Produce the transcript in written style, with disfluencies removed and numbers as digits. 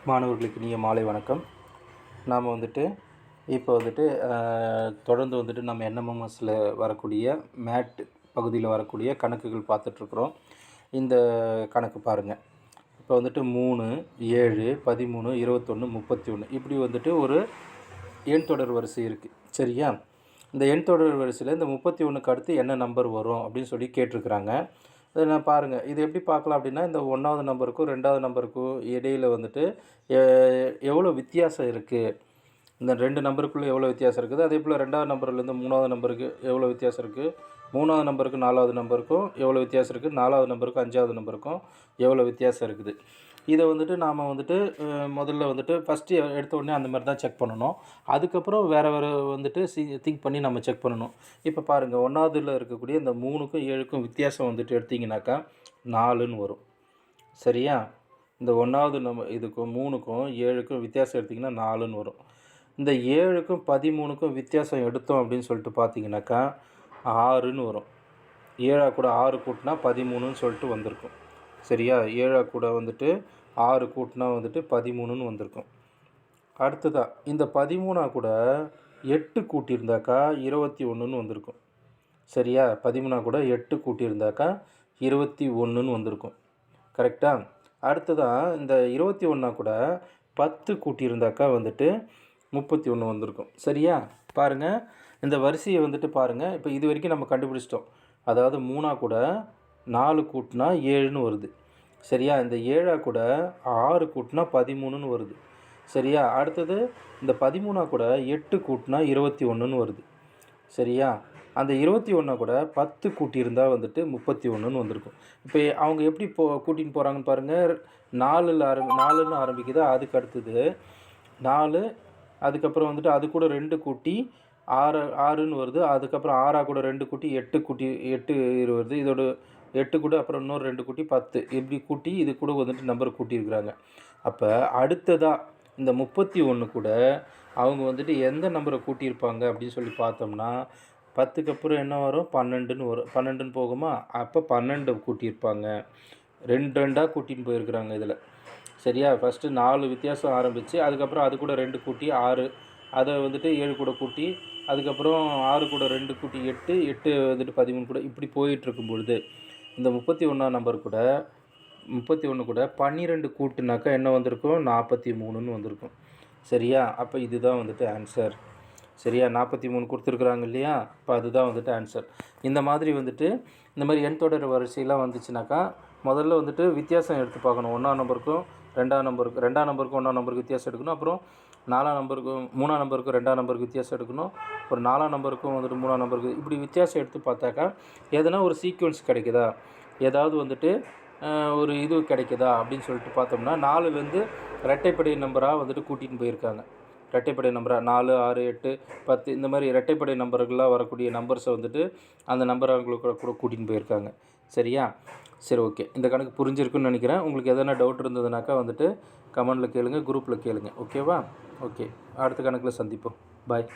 மாணவர்களுக்கு இனிய மாலை வணக்கம். நாம் வந்துட்டு இப்போ வந்துட்டு தொடர்ந்து வந்துட்டு நம்ம என்எம்எம்எஸ்ல வரக்கூடிய மேட் பகுதியில் வரக்கூடிய கணக்குகள் பார்த்துட்ருக்குறோம். இந்த கணக்கு பாருங்கள். இப்போ வந்துட்டு 3, 7, 13, 21, 31 இப்படி வந்துட்டு ஒரு எண் தொடர் வரிசை இருக்குது. சரியா? இந்த எண் தொடர் வரிசையில் இந்த 31க்கு அடுத்து என்ன நம்பர் வரும் அப்படின்னு சொல்லி கேட்டிருக்கிறாங்க. இதை நான் பாருங்கள், இது எப்படி பார்க்கலாம் அப்படின்னா, இந்த 1வது நம்பருக்கும் 2வது நம்பருக்கும் இடையில் வந்துட்டு எவ்வளோ வித்தியாசம் இருக்குது, இந்த 2 நம்பருக்குள்ளே எவ்வளோ வித்தியாசம் இருக்குது, அதே போல் 2வது நம்பர்லேருந்து 3வது நம்பருக்கு எவ்வளோ வித்தியாசம் இருக்குது, 3வது நம்பருக்கு 4வது நம்பருக்கும் எவ்வளோ வித்தியாசம் இருக்குது, 4வது நம்பருக்கும் 5வது நம்பருக்கும் எவ்வளோ வித்தியாசம் இருக்குது. இதை வந்துட்டு நாம் வந்துட்டு முதல்ல வந்துட்டு ஃபஸ்ட்டு எடுத்த உடனே அந்த மாதிரி தான் செக் பண்ணணும். அதுக்கப்புறம் வேறு வந்துட்டு திங்க் பண்ணி நம்ம செக் பண்ணணும். இப்போ பாருங்கள், 1வதுல இருக்கக்கூடிய இந்த 3க்கும் 7க்கும் வித்தியாசம் வந்துட்டு எடுத்திங்கனாக்கா 4ன்னு வரும். சரியா? இந்த 1வது இதுக்கும் 3க்கும் 7க்கும் வித்தியாசம் எடுத்திங்கன்னா 4ன்னு வரும். இந்த 7க்கும் 13க்கும் வித்தியாசம் எடுத்தோம் அப்படின்னு சொல்லிட்டு பார்த்தீங்கன்னாக்கா 6ன்னு வரும். 7 கூட 6 கூட்டினா 13ன்னு சொல்லிட்டு வந்திருக்கும். சரியா? 7 கூட வந்துட்டு 6 கூட்டினா வந்துட்டு 13ன்னு வந்திருக்கும். அடுத்ததாக இந்த 13 கூட 8 கூட்டியிருந்தாக்கா 21ன்னு வந்திருக்கும். சரியா? 13 கூட 8 கூட்டியிருந்தாக்கா 21ன்னு வந்திருக்கும். கரெக்டாக? அடுத்ததாக இந்த 21 கூட 10 கூட்டியிருந்தாக்கா வந்துட்டு 31 வந்திருக்கும். சரியா? பாருங்கள், இந்த வரிசையை வந்துட்டு பாருங்கள். இப்போ இது வரைக்கும் நம்ம கண்டுபிடிச்சிட்டோம். அதாவது 3 கூட 4 கூட்டினா 7ன்னு வருது. சரியா? இந்த 7 கூட 6 கூட்டினா 13ன்னு வருது. சரியா? அடுத்தது இந்த 13 கூட 8 கூட்டினா 21ன்னு வருது. சரியா? அந்த 21 கூட 10 கூட்டியிருந்தால் வந்துட்டு 31ன்னு வந்திருக்கும். இப்போ அவங்க எப்படி கூட்டின்னு போகிறாங்கன்னு பாருங்கள். 4ன்னு ஆரம்பிக்குது. அதுக்கு அடுத்தது 4, அதுக்கப்புறம் வந்துட்டு அது கூட 2 கூட்டி 6ன்னு வருது. அதுக்கப்புறம் 6 கூட 2 கூட்டி 8 வருது. இதோட 8 கூட அப்புறம் இன்னொரு 2 கூட்டி 10 இப்படி கூட்டி இது கூட வந்துட்டு நம்பர் கூட்டியிருக்கிறாங்க. அப்போ அடுத்ததாக இந்த 31 கூட அவங்க வந்துட்டு எந்த நம்பரை கூட்டியிருப்பாங்க அப்படின்னு சொல்லி பார்த்தோம்னா, 10க்கு அப்புறம் என்ன வரும்? 12ன்னு வரும். 12ன்னு போகுமா? அப்போ 12 கூட்டியிருப்பாங்க. 2 கூட்டின்னு போயிருக்கிறாங்க இதில். சரியா? ஃபஸ்ட்டு 4 வித்தியாசம் ஆரம்பித்து அதுக்கப்புறம் அது கூட 2 கூட்டி 6, அதை வந்துட்டு 7 கூட கூட்டி அதுக்கப்புறம் 6 கூட 2 கூட்டி 8 வந்துட்டு 13 கூட இப்படி போயிட்டுருக்கும் பொழுது இந்த 31 நம்பர் கூட 31 கூட 12 கூட்டுனாக்கா என்ன வந்திருக்கும்? 43ன்னு வந்திருக்கும். சரியா? அப்போ இதுதான் வந்துட்டு ஆன்சர். சரியா? 43 கொடுத்துருக்குறாங்க இல்லையா? இப்போ அதுதான் வந்துட்டு ஆன்சர். இந்த மாதிரி வந்துட்டு இந்த மாதிரி எண் தொடர் வரிசையெல்லாம் வந்துச்சுனாக்கா முதல்ல வந்துட்டு வித்தியாசம் எடுத்து பார்க்கணும். 1ஆம் நம்பருக்கும் 2ஆம் நம்பருக்கும் 1ஆம் நம்பருக்கு வித்தியாசம் எடுக்கணும். அப்புறம் 4ஆம் நம்பருக்கும் 3ஆம் நம்பருக்கும் 2ஆம் நம்பருக்கு வித்தியாசம் எடுக்கணும். ஒரு 4ஆம் நம்பருக்கும் வந்துட்டு 3ஆம் நம்பருக்கு இப்படி வித்தியாசம் எடுத்து பார்த்தாக்கா எதனா ஒரு சீக்வன்ஸ் கிடைக்குதா, ஏதாவது வந்துட்டு ஒரு இது கிடைக்குதா அப்படின்னு சொல்லிட்டு பார்த்தோம்னா 4லேருந்து இரட்டைப்படை நம்பராக வந்துட்டு கூட்டிகிட்டு போயிருக்காங்க. இரட்டைப்படை நம்பராக 4, 6, 8, 10 இந்த மாதிரி இரட்டைப்படை நம்பர்களாக வரக்கூடிய நம்பர்ஸை வந்துட்டு அந்த நம்பர் அவங்களுக்கு கூட கூட்டிகிட்டு போயிருக்காங்க. சரியா? சரி, ஓகே. இந்த கணக்கு புரிஞ்சிருக்குன்னு நினைக்கிறேன். உங்களுக்கு எதனா டவுட் இருந்ததுனாக்கா வந்துட்டு கமெண்டில் கேளுங்க, குரூப்பில் கேளுங்க. ஓகேவா? ஓகே, அடுத்த கணக்கில் சந்திப்போம். பாய்.